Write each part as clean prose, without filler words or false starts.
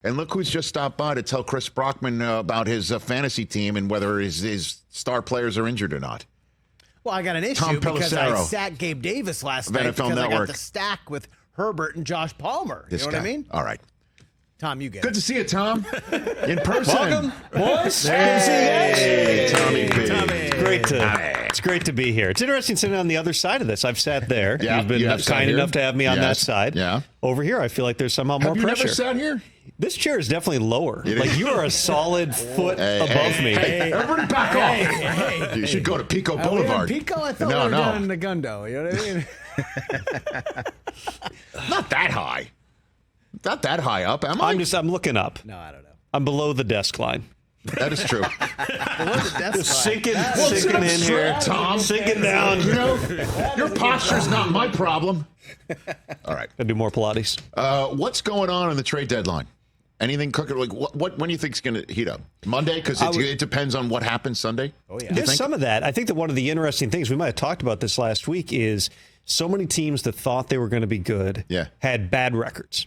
And look who's just stopped by to tell Chris Brockman about his fantasy team and whether his star players are injured or not. Well, I got an issue Tom because Pelissero I sat Gabe Davis last night NFL because Network. I got the stack with Herbert and Josh Palmer. This you know guy. what I mean? All right. Tom, you get Good it. to see you, Tom. In person. Welcome, boys. Hey, Tommy B. It's great to be here. It's interesting sitting on the other side of this. I've sat there. Yeah, You've been you have sat kind here. enough to have me on that Yes. side. Yeah. Over here, I feel like there's somehow more Have you pressure. never sat here? This chair is definitely lower. Like you are a solid foot above me. Hey, everybody back off. You should go to Pico Are we in Boulevard. Pico? I thought we were down in Negundo. You know what I mean? Not that high. Not that high up, am I? I'm looking up. No, I don't know. I'm below the desk line. That is true. Just sinking sit up in straight, here. Tom. Sinking down. You know, your posture's not my problem. All right. Gotta do more Pilates. What's going on the trade deadline? Anything cooking? Like, when do you think it's going to heat up? Monday? Because it depends on what happens Sunday? Oh, yeah. There's some of that. I think that one of the interesting things, we might have talked about this last week, is so many teams that thought they were going to be good had bad records.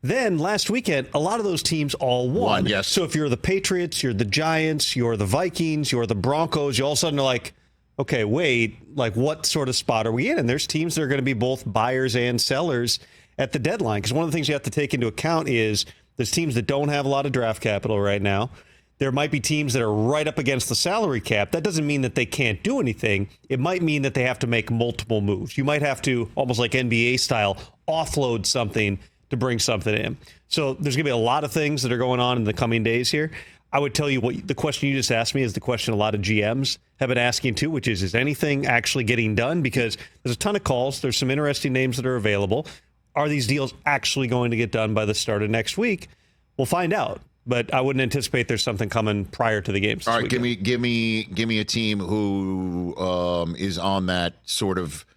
Then last weekend, a lot of those teams all won. Yes. So if you're the Patriots, you're the Giants, you're the Vikings, you're the Broncos, you all of a sudden are like, okay, wait, like what sort of spot are we in? And there's teams that are going to be both buyers and sellers at the deadline. Because one of the things you have to take into account is there's teams that don't have a lot of draft capital right now. There might be teams that are right up against the salary cap. That doesn't mean that they can't do anything. It might mean that they have to make multiple moves. You might have to, almost like NBA style, offload something to bring something in. So there's going to be a lot of things that are going on in the coming days here. I would tell you what the question you just asked me is the question a lot of GMs have been asking too, which is anything actually getting done? Because there's a ton of calls. There's some interesting names that are available. Are these deals actually going to get done by the start of next week? We'll find out. But I wouldn't anticipate there's something coming prior to the games. All right, give me a team who is on that sort of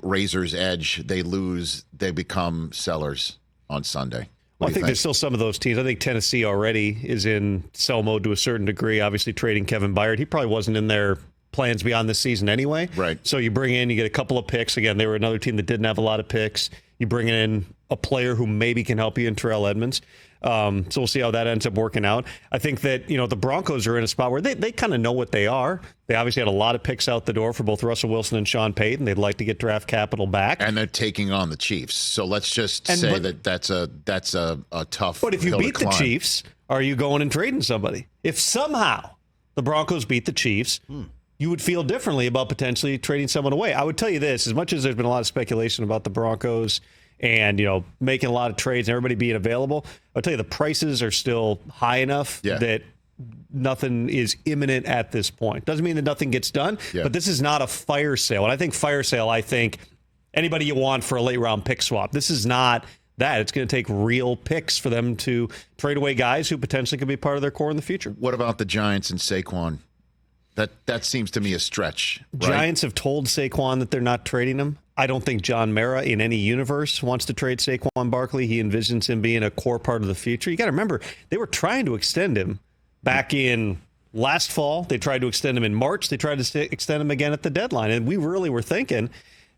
razor's edge. They lose, they become sellers on Sunday. Well, I think there's still some of those teams. I think Tennessee already is in sell mode to a certain degree. Obviously, trading Kevin Byard. He probably wasn't in their plans beyond this season anyway. Right. So you bring in, you get a couple of picks. Again, they were another team that didn't have a lot of picks. You bring in a player who maybe can help you in Terrell Edmonds. So we'll see how that ends up working out. I think that, the Broncos are in a spot where they kind of know what they are. They obviously had a lot of picks out the door for both Russell Wilson and Sean Payton. They'd like to get draft capital back. And they're taking on the Chiefs. So let's just say that's a tough But if you hill to beat the climb. Chiefs, are you going and trading somebody? If somehow the Broncos beat the Chiefs, you would feel differently about potentially trading someone away. I would tell you this, as much as there's been a lot of speculation about the Broncos and, making a lot of trades and everybody being available, I'll tell you the prices are still high enough that nothing is imminent at this point. Doesn't mean that nothing gets done, but this is not a fire sale. And I think fire sale, anybody you want for a late round pick swap. This is not that. It's going to take real picks for them to trade away guys who potentially could be part of their core in the future. What about the Giants and Saquon? That seems to me a stretch. Right? Giants have told Saquon that they're not trading him. I don't think John Mara in any universe wants to trade Saquon Barkley. He envisions him being a core part of the future. You got to remember, they were trying to extend him back in last fall. They tried to extend him in March. They tried to extend him again at the deadline. And we really were thinking,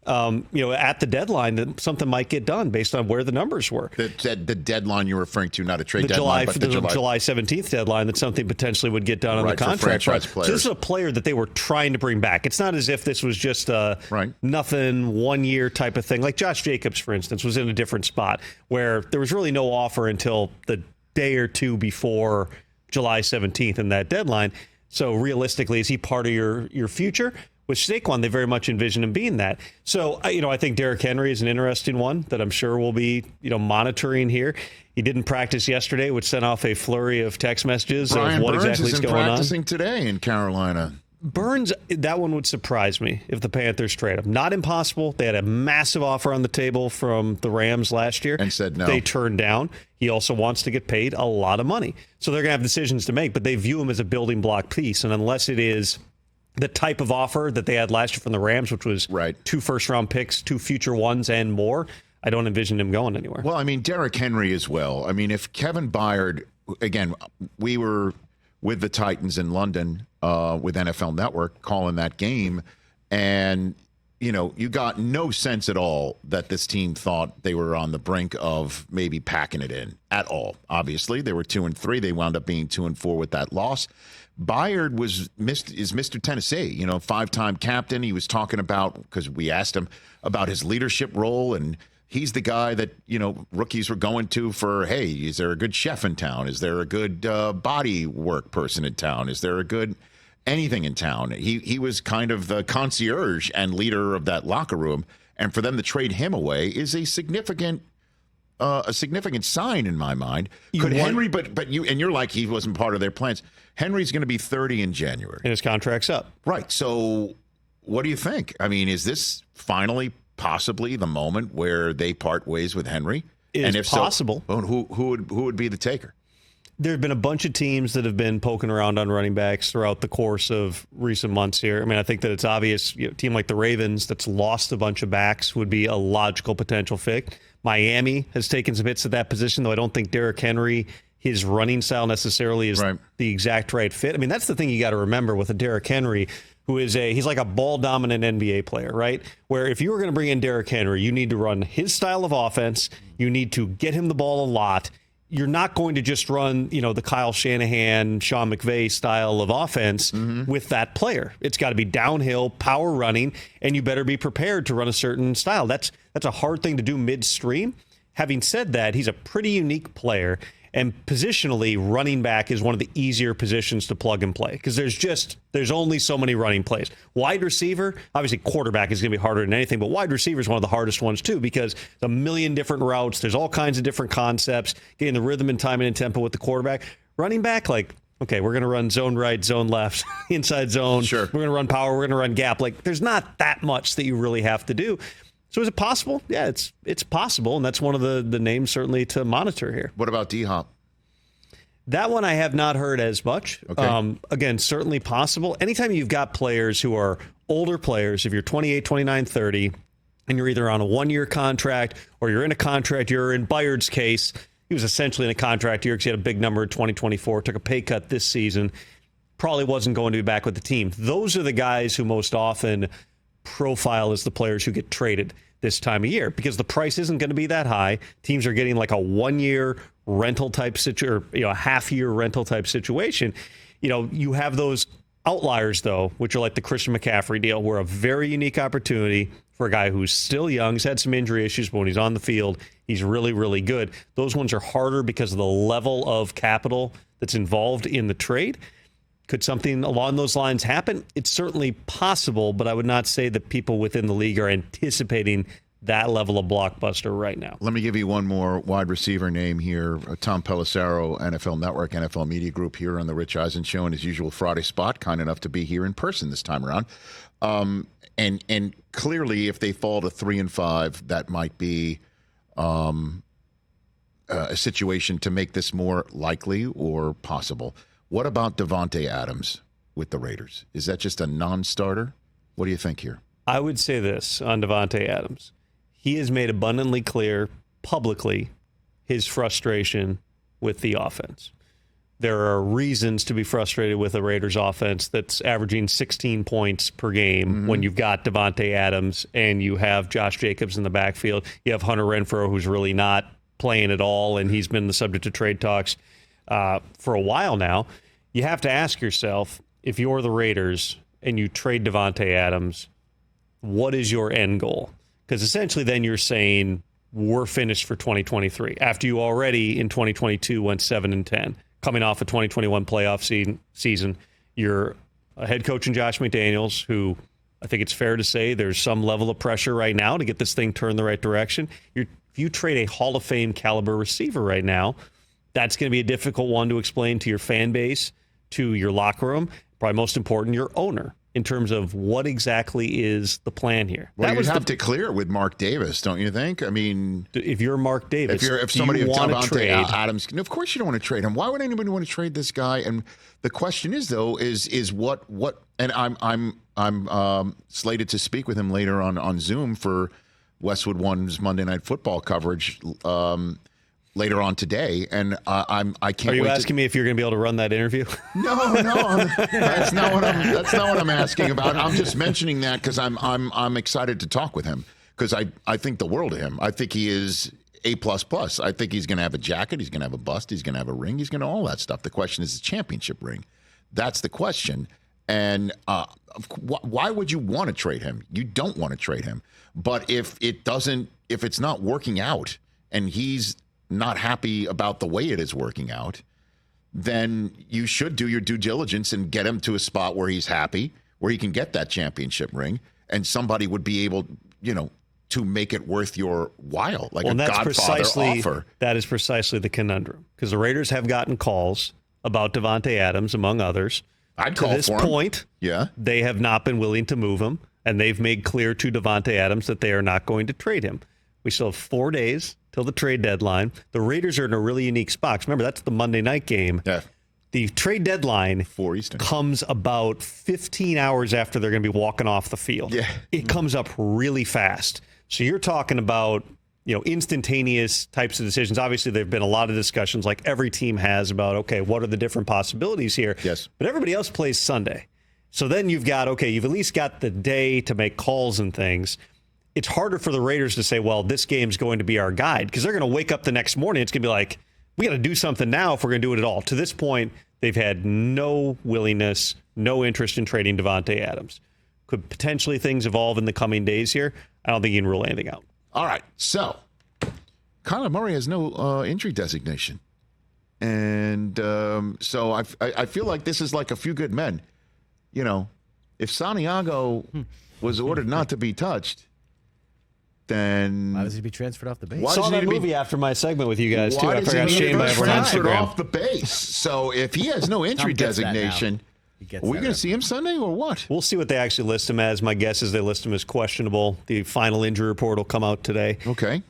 at the deadline that something might get done based on where the numbers were. The deadline you're referring to, not a trade deadline, but the July 17th deadline, that something potentially would get done on the contract. For franchise players. So this is a player that they were trying to bring back. It's not as if this was just a nothing 1 year type of thing. Like Josh Jacobs, for instance, was in a different spot where there was really no offer until the day or two before July 17th and that deadline. So realistically, is he part of your future? With Saquon, they very much envision him being that. So, I think Derrick Henry is an interesting one that I'm sure we'll be, monitoring here. He didn't practice yesterday, which sent off a flurry of text messages of what exactly is going on. Practicing today in Carolina. Burns, that one would surprise me if the Panthers trade him. Not impossible. They had a massive offer on the table from the Rams last year. And said no. They turned down. He also wants to get paid a lot of money. So they're going to have decisions to make, but they view him as a building block piece. And unless it is the type of offer that they had last year from the Rams, which was 2 first-round picks, 2 future ones, and more, I don't envision him going anywhere. Well, Derrick Henry as well. If Kevin Byard, again, we were with the Titans in London with NFL Network calling that game, and you got no sense at all that this team thought they were on the brink of maybe packing it in at all. Obviously, they were 2-3. They wound up being 2-4 with that loss. Byard is Mr. Tennessee, 5-time captain. He was talking about, because we asked him about his leadership role, and he's the guy that, rookies were going to for, hey, is there a good chef in town? Is there a good body work person in town? Is there a good anything in town? He was kind of the concierge and leader of that locker room, and for them to trade him away is a significant sign in my mind. Could Henry, but you're like, he wasn't part of their plans. Henry's going to be 30 in January, and his contract's up. Right. So, what do you think? I mean, is this finally possibly the moment where they part ways with Henry? And if possible, so, who would be the taker? There have been a bunch of teams that have been poking around on running backs throughout the course of recent months here. I mean, I think that it's obvious, a team like the Ravens that's lost a bunch of backs would be a logical potential fit. Miami has taken some hits at that position, though I don't think Derrick Henry, his running style necessarily is the exact right fit. I mean, that's the thing you got to remember with a Derrick Henry, who is he's like a ball-dominant NBA player, right? Where if you were going to bring in Derrick Henry, you need to run his style of offense. You need to get him the ball a lot. You're not going to just run, the Kyle Shanahan, Sean McVay style of offense with that player. It's got to be downhill, power running, and you better be prepared to run a certain style. That's a hard thing to do midstream. Having said that, he's a pretty unique player, and positionally, running back is one of the easier positions to plug and play because there's only so many running plays. Wide receiver, obviously quarterback is going to be harder than anything, but wide receiver is one of the hardest ones too because there's a million different routes. There's all kinds of different concepts, getting the rhythm and timing and tempo with the quarterback. Running back, okay, we're going to run zone right, zone left, inside zone. Sure. We're going to run power. We're going to run gap. There's not that much that you really have to do. So is it possible? Yeah, it's possible, and that's one of the names certainly to monitor here. What about D-Hop? That one I have not heard as much. Okay. Again, certainly possible. Anytime you've got players who are older players, if you're 28, 29, 30, and you're either on a one-year contract or you're in a contract, you're in Byard's case, he was essentially in a contract year because he had a big number in 2024, took a pay cut this season, probably wasn't going to be back with the team. Those are the guys who most often profile as the players who get traded this time of year because the price isn't going to be that high. Teams are getting like a one-year rental type situation, or a half-year rental type situation. You have those outliers, though, which are like the Christian McCaffrey deal, where a very unique opportunity for a guy who's still young, he's had some injury issues, but when he's on the field, he's really, really good. Those ones are harder because of the level of capital that's involved in the trade. Could something along those lines happen? It's certainly possible, but I would not say that people within the league are anticipating that level of blockbuster right now. Let me give you one more wide receiver name here. Tom Pelissero, NFL Network, NFL Media Group, here on the Rich Eisen Show in his usual Friday spot, kind enough to be here in person this time around. And clearly, if they fall to 3-5, that might be a situation to make this more likely or possible. What about Davante Adams with the Raiders? Is that just a non-starter? What do you think here? I would say this on Davante Adams. He has made abundantly clear publicly his frustration with the offense. There are reasons to be frustrated with a Raiders offense that's averaging 16 points per game when you've got Davante Adams and you have Josh Jacobs in the backfield. You have Hunter Renfrow, who's really not playing at all, and he's been the subject of trade talks for a while now. You have to ask yourself, if you're the Raiders and you trade Davante Adams, what is your end goal? Because essentially then you're saying we're finished for 2023 after you already in 2022 went 7-10, coming off a 2021 playoff season. You're a head coach in Josh McDaniels, who I think it's fair to say there's some level of pressure right now to get this thing turned the right direction. If you trade a Hall of Fame caliber receiver right now, that's going to be a difficult one to explain to your fan base, to your locker room, probably most important, your owner, in terms of what exactly is the plan here. Well, you'd have to clear with Mark Davis, don't you think? I mean, if you're Mark Davis, if somebody Davante Adams, of course you don't want to trade him. Why would anybody want to trade this guy? And the question is, though, is what? And I'm slated to speak with him later on Zoom for Westwood One's Monday Night Football coverage. later on today, and I can't. Are you wait asking me if you're going to be able to run that interview? No, that's not what I'm asking about. I'm just mentioning that because I'm excited to talk with him because I think the world of him. I think he is A++. I think he's going to have a jacket. He's going to have a bust. He's going to have a ring. He's going to all that stuff. The question is the championship ring. That's the question. And why would you want to trade him? You don't want to trade him. But if it's not working out and he's not happy about the way it is working out, then you should do your due diligence and get him to a spot where he's happy, where he can get that championship ring, and somebody would be able, to make it worth your while, like a Godfather offer. That is precisely the conundrum, because the Raiders have gotten calls about Davante Adams, among others. I'd call for him. To this point, they have not been willing to move him, and they've made clear to Davante Adams that they are not going to trade him. We still have 4 days till the trade deadline. The Raiders are in a really unique spot. Remember, that's the Monday night game. Yeah. The trade deadline 4 Eastern comes about 15 hours after they're going to be walking off the field. Yeah. It comes up really fast. So you're talking about, instantaneous types of decisions. Obviously, there have been a lot of discussions like every team has about, okay, what are the different possibilities here? Yes. But everybody else plays Sunday. So then you've got, you've at least got the day to make calls and things. It's harder for the Raiders to say, well, this game's going to be our guide, because they're going to wake up the next morning. It's going to be like, we got to do something now if we're going to do it at all. To this point, they've had no willingness, no interest in trading Davante Adams. Could potentially things evolve in the coming days here? I don't think you can rule anything out. All right. So Kyler Murray has no injury designation. And so I feel like this is like a few good men. If Santiago was ordered not to be touched, then why does he be transferred off the base? I saw that movie after my segment with you guys, too. I forgot Shane by everyone on Instagram. Off the base. So if he has no injury designation, are we going to see him Sunday or what? We'll see what they actually list him as. My guess is they list him as questionable. The final injury report will come out today. Okay.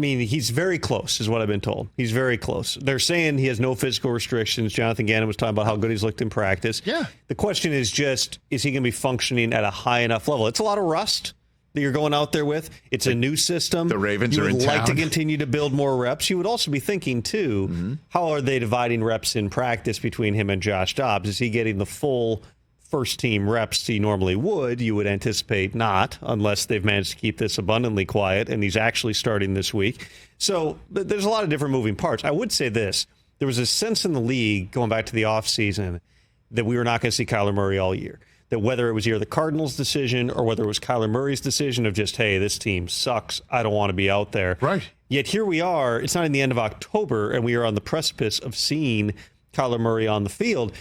He's very close, is what I've been told. He's very close. They're saying he has no physical restrictions. Jonathan Gannon was talking about how good he's looked in practice. Yeah. The question is just, is he going to be functioning at a high enough level? It's a lot of rust that you're going out there with. It's a new system. The Ravens are in town. You would like to continue to build more reps. You would also be thinking, too, how are they dividing reps in practice between him and Josh Dobbs? Is he getting the full first-team reps he normally would? You would anticipate not, unless they've managed to keep this abundantly quiet, and he's actually starting this week. So there's a lot of different moving parts. I would say this. There was a sense in the league, going back to the offseason, that we were not going to see Kyler Murray all year. That whether it was either the Cardinals' decision or whether it was Kyler Murray's decision of just, hey, this team sucks, I don't want to be out there. Right. Yet here we are, it's not in the end of October, and we are on the precipice of seeing Kyler Murray on the field.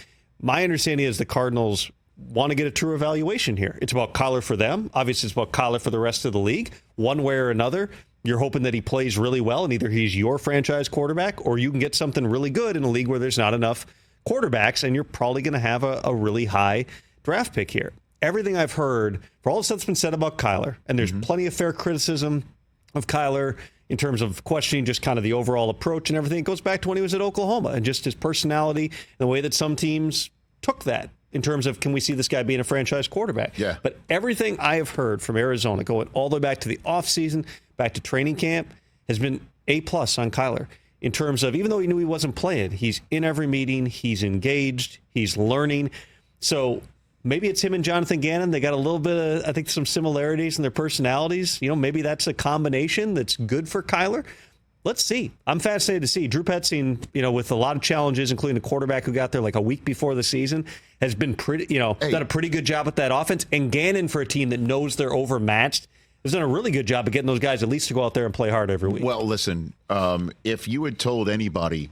My understanding is the Cardinals want to get a true evaluation here. It's about Kyler for them. Obviously, it's about Kyler for the rest of the league. One way or another, you're hoping that he plays really well, and either he's your franchise quarterback or you can get something really good in a league where there's not enough quarterbacks, and you're probably going to have a really high draft pick here. Everything I've heard, for all the stuff that's been said about Kyler, and there's plenty of fair criticism of Kyler in terms of questioning just kind of the overall approach and everything, it goes back to when he was at Oklahoma and just his personality and the way that some teams took that in terms of, can we see this guy being a franchise quarterback? Yeah. But everything I have heard from Arizona, going all the way back to the offseason, back to training camp, has been A+ on Kyler. In terms of, even though he knew he wasn't playing, he's in every meeting, he's engaged, he's learning. So maybe it's him and Jonathan Gannon. They got a little bit of, I think, some similarities in their personalities. Maybe that's a combination that's good for Kyler. Let's see. I'm fascinated to see. Drew Petzing, with a lot of challenges, including the quarterback who got there like a week before the season, has been done a pretty good job with that offense. And Gannon, for a team that knows they're overmatched, has done a really good job of getting those guys at least to go out there and play hard every week. Well, listen, if you had told anybody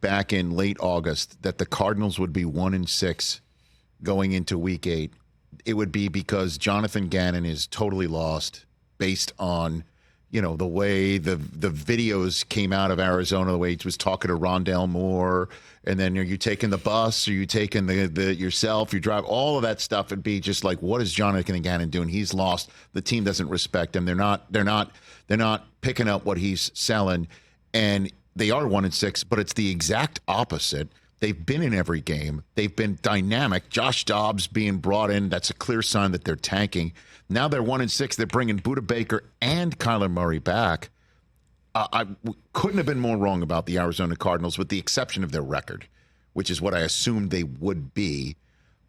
back in late August that the Cardinals would be 1-6 going into Week 8, it would be because Jonathan Gannon is totally lost based on, the way the videos came out of Arizona, the way he was talking to Rondale Moore, and then are you taking the bus, are you taking the yourself, you drive, all of that stuff would be just like, what is Jonathan Gannon doing? He's lost. The team doesn't respect him. They're not picking up what he's selling, and they are 1-6, but it's the exact opposite. They've been in every game. They've been dynamic. Josh Dobbs being brought in, that's a clear sign that they're tanking. Now they're 1-6. They're bringing Budda Baker and Kyler Murray back. couldn't have been more wrong about the Arizona Cardinals, with the exception of their record, which is what I assumed they would be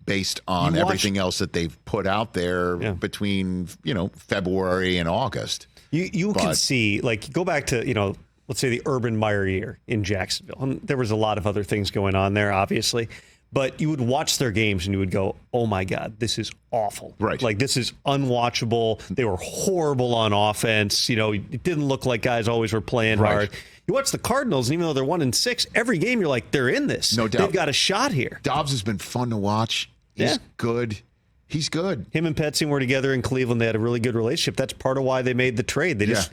based on everything else that they've put out there between, February and August. You can see, like, go back to, let's say the Urban Meyer year in Jacksonville. And there was a lot of other things going on there, obviously. But you would watch their games and you would go, oh, my God, this is awful. Right. Like, this is unwatchable. They were horrible on offense. It didn't look like guys always were playing hard. You watch the Cardinals, and even though they're 1-6, every game you're like, they're in this. No doubt. They've got a shot here. Dobbs has been fun to watch. He's good. He's good. Him and Petsing were together in Cleveland. They had a really good relationship. That's part of why they made the trade. They just,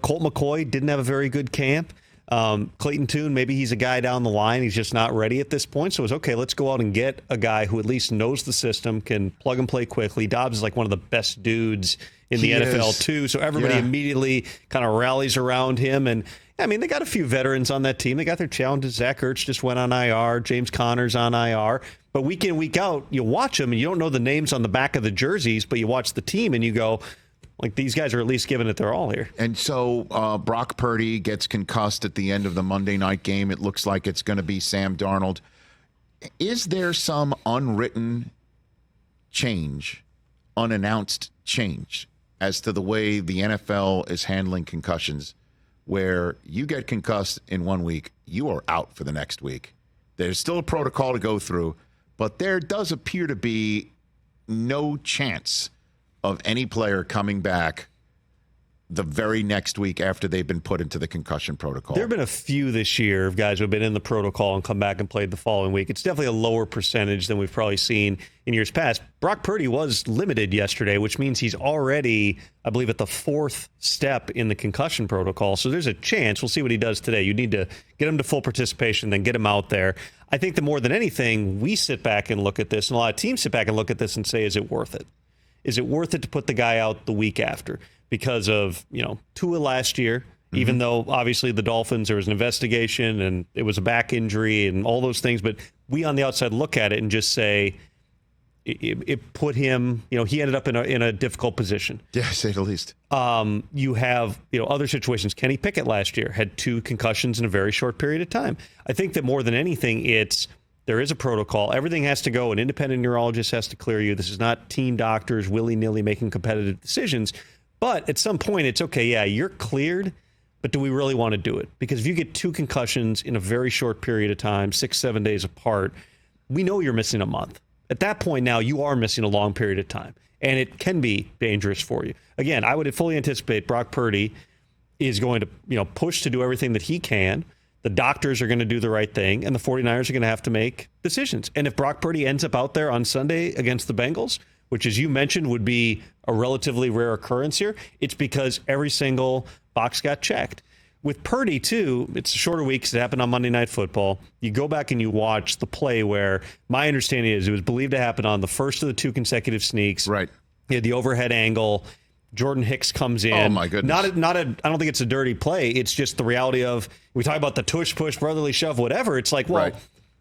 Colt McCoy didn't have a very good camp. Clayton Tune, maybe he's a guy down the line. He's just not ready at this point. So it was, okay, let's go out and get a guy who at least knows the system, can plug and play quickly. Dobbs is like one of the best dudes in the NFL, too. So everybody immediately kind of rallies around him. And, I mean, they got a few veterans on that team. They got their challenges. Zach Ertz just went on IR. James Conner's on IR. But week in, week out, you watch them, and you don't know the names on the back of the jerseys, but you watch the team, and you go, like, these guys are at least giving it their all here. And so Brock Purdy gets concussed at the end of the Monday night game. It looks like it's going to be Sam Darnold. Is there some unwritten change, unannounced change, as to the way the NFL is handling concussions, where you get concussed in 1 week, you are out for the next week? There's still a protocol to go through, but there does appear to be no chance of any player coming back the very next week after they've been put into the concussion protocol. There have been a few this year of guys who have been in the protocol and come back and played the following week. It's definitely a lower percentage than we've probably seen in years past. Brock Purdy was limited yesterday, which means he's already, I believe, at the fourth step in the concussion protocol. So there's a chance. We'll see what he does today. You need to get him to full participation, then get him out there. I think that more than anything, we sit back and look at this, and a lot of teams sit back and look at this and say, is it worth it? Is it worth it to put the guy out the week after? Because of, Tua last year, even though obviously the Dolphins, there was an investigation and it was a back injury and all those things. But we on the outside look at it and just say it put him, he ended up in a difficult position. Yeah, say the least. You have, other situations. Kenny Pickett last year had 2 concussions in a very short period of time. I think that more than anything, there is a protocol. Everything has to go. An independent neurologist has to clear you. This is not team doctors willy-nilly making competitive decisions. But at some point, it's okay, yeah, you're cleared, but do we really want to do it? Because if you get 2 concussions in a very short period of time, 6-7 days apart, we know you're missing a month. At that point now, you are missing a long period of time, and it can be dangerous for you. Again, I would fully anticipate Brock Purdy is going to push to do everything that he can. The doctors are going to do the right thing, and the 49ers are going to have to make decisions. And if Brock Purdy ends up out there on Sunday against the Bengals, which, as you mentioned, would be a relatively rare occurrence here, it's because every single box got checked. With Purdy, too, it's a shorter week because it happened on Monday Night Football. You go back and you watch the play where my understanding is it was believed to happen on the first of the 2 consecutive sneaks. Right. He had the overhead angle. Jordan Hicks comes in. Oh, my goodness. I don't think it's a dirty play. It's just the reality of, we talk about the tush, push, brotherly shove, whatever. It's like, well,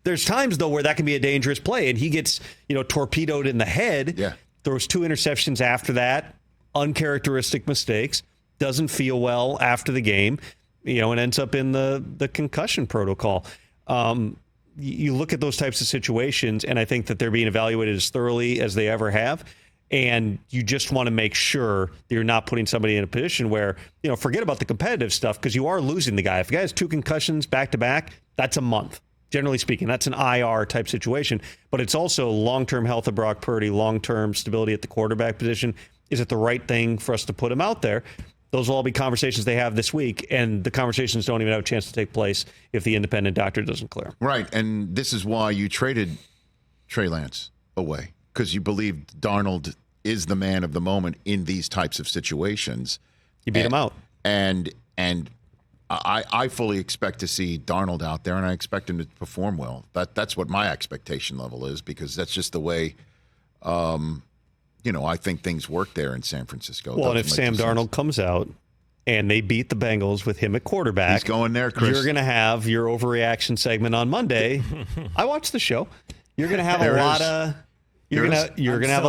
there's times, though, where that can be a dangerous play, and he gets, torpedoed in the head. Yeah. Throws 2 interceptions after that, uncharacteristic mistakes, doesn't feel well after the game, and ends up in the concussion protocol. You look at those types of situations, and I think that they're being evaluated as thoroughly as they ever have. And you just want to make sure that you're not putting somebody in a position where, forget about the competitive stuff, because you are losing the guy. If the guy has 2 concussions back to back, that's a month. Generally speaking, that's an IR type situation, but it's also long-term health of Brock Purdy, long-term stability at the quarterback position. Is it the right thing for us to put him out there? Those will all be conversations they have this week, and the conversations don't even have a chance to take place if the independent doctor doesn't clear. Right, and this is why you traded Trey Lance away, because you believe Darnold is the man of the moment in these types of situations. You beat him out. And I fully expect to see Darnold out there, and I expect him to perform well. That's what my expectation level is, because that's just the way, I think things work there in San Francisco. Well, and if Sam Darnold comes out and they beat the Bengals with him at quarterback, he's going there, Chris. You're going to have your overreaction segment on Monday. I watched the show. You're going to have a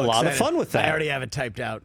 lot of fun with that. I already have it typed out.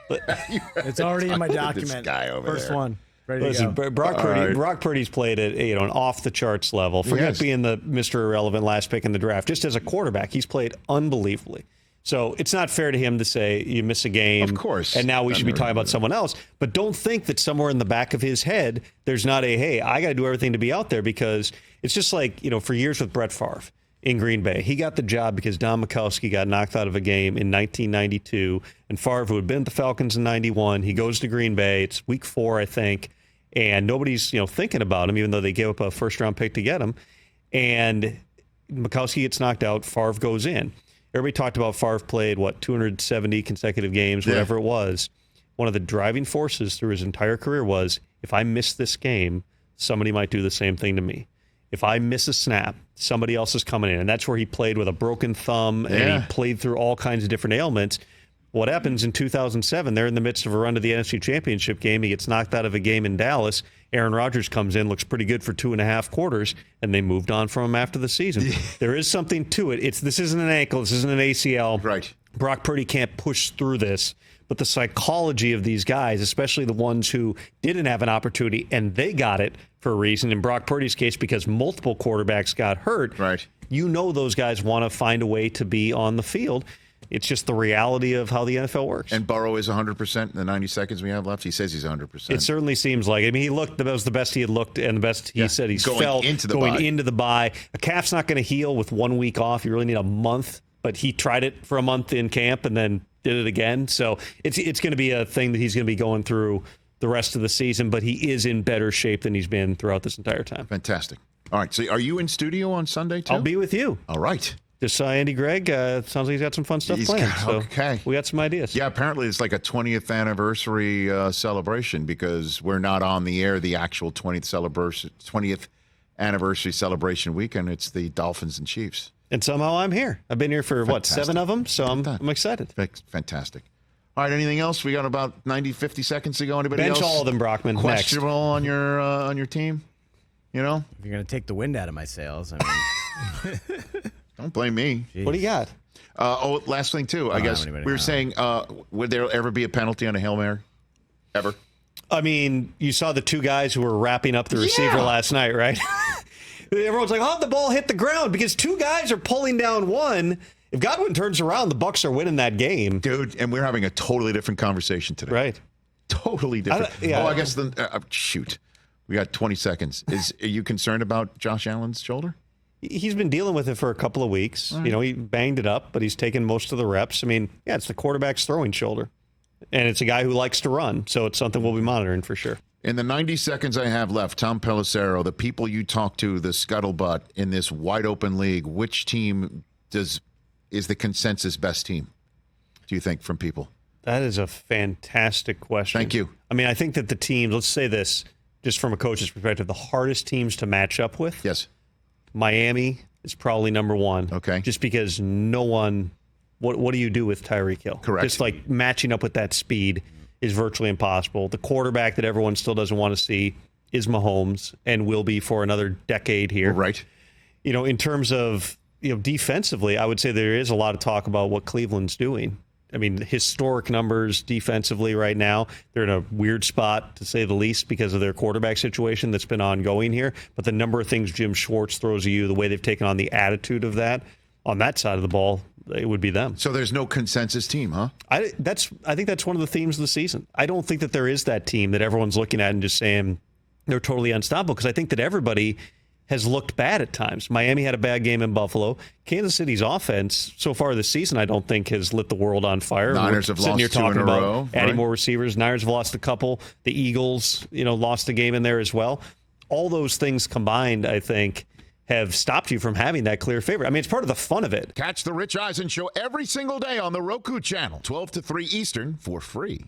It's already in my document. This guy over First there. one. Ready to Listen, go. Brock Purdy's played at an off the charts level. Forget Yes. being the Mr. Irrelevant last pick in the draft. Just as a quarterback, he's played unbelievably. So it's not fair to him to say you miss a game. Of course. And now we should be talking about someone else. But don't think that somewhere in the back of his head, there's not hey, I got to do everything to be out there, because it's just like, for years with Brett Favre in Green Bay. He got the job because Don Majkowski got knocked out of a game in 1992. And Favre, who had been at the Falcons in 91, he goes to Green Bay. It's week 4, I think. And nobody's, thinking about him, even though they gave up a first-round pick to get him. And Majkowski gets knocked out. Favre goes in. Everybody talked about Favre played, 270 consecutive games, whatever it was. One of the driving forces through his entire career was, if I miss this game, somebody might do the same thing to me. If I miss a snap, somebody else is coming in. And that's where he played with a broken thumb, and he played through all kinds of different ailments. What happens in 2007, they're in the midst of a run to the NFC Championship game. He gets knocked out of a game in Dallas. Aaron Rodgers comes in, looks pretty good for 2.5 quarters, and they moved on from him after the season. There is something to it. This isn't an ankle. This isn't an ACL. Right. Brock Purdy can't push through this. But the psychology of these guys, especially the ones who didn't have an opportunity, and they got it for a reason. In Brock Purdy's case, because multiple quarterbacks got hurt. Right. Those guys want to find a way to be on the field. It's just the reality of how the NFL works. And Burrow is 100% in the 90 seconds we have left. He says he's 100%. It certainly seems like it. I mean, that was the best he had looked, and the best he said he's felt going into the bye. A calf's not going to heal with 1 week off. You really need a month. But he tried it for a month in camp and then did it again. So it's going to be a thing that he's going to be going through the rest of the season. But he is in better shape than he's been throughout this entire time. Fantastic. All right. So are you in studio on Sunday, too? I'll be with you. All right. Just saw Andy Gregg. Sounds like he's got some fun stuff planned. Okay. We got some ideas. Yeah, apparently it's like a 20th anniversary celebration, because we're not on the air the actual 20th anniversary celebration weekend. It's the Dolphins and Chiefs. And somehow I'm here. I've been here for, 7 of them? So I'm excited. Fantastic. All right, anything else? We got about 90, 50 seconds to go. Anybody Bench else? all of them, Brockman. Questionable on your team? If you're going to take the wind out of my sails, I mean... Don't blame me. Jeez. What do you got? Last thing, too. I guess we were saying, would there ever be a penalty on a Hail Mary? Ever? I mean, you saw the two guys who were wrapping up the receiver last night, right? Everyone's like, how'd the ball hit the ground? Because two guys are pulling down one. If Godwin turns around, the Bucs are winning that game. Dude, and we're having a totally different conversation today. Right. Totally different. I guess shoot. We got 20 seconds. Are you concerned about Josh Allen's shoulder? He's been dealing with it for a couple of weeks. Right. He banged it up, but he's taken most of the reps. I mean, it's the quarterback's throwing shoulder. And it's a guy who likes to run, so it's something we'll be monitoring for sure. In the 90 seconds I have left, Tom Pelissero, the people you talk to, the scuttlebutt in this wide-open league, which team is the consensus best team, do you think, from people? That is a fantastic question. Thank you. I mean, I think that the teams, let's say this, just from a coach's perspective, the hardest teams to match up with. Yes. Miami is probably number one. Okay. Just because no one, what do you do with Tyreek Hill? Correct. Just like matching up with that speed is virtually impossible. The quarterback that everyone still doesn't want to see is Mahomes, and will be for another decade here. Right. In terms of, defensively, I would say there is a lot of talk about what Cleveland's doing. I mean, historic numbers defensively right now. They're in a weird spot, to say the least, because of their quarterback situation that's been ongoing here. But the number of things Jim Schwartz throws at you, the way they've taken on the attitude of that, on that side of the ball, it would be them. So there's no consensus team, huh? I think that's one of the themes of the season. I don't think that there is that team that everyone's looking at and just saying they're totally unstoppable, because I think that everybody has looked bad at times. Miami had a bad game in Buffalo. Kansas City's offense so far this season, I don't think, has lit the world on fire. Niners have lost 2 in a row. Adding more receivers. Niners have lost a couple. The Eagles, lost a game in there as well. All those things combined, I think, have stopped you from having that clear favorite. I mean, it's part of the fun of it. Catch the Rich Eisen Show every single day on the Roku channel, 12 to 3 Eastern, for free.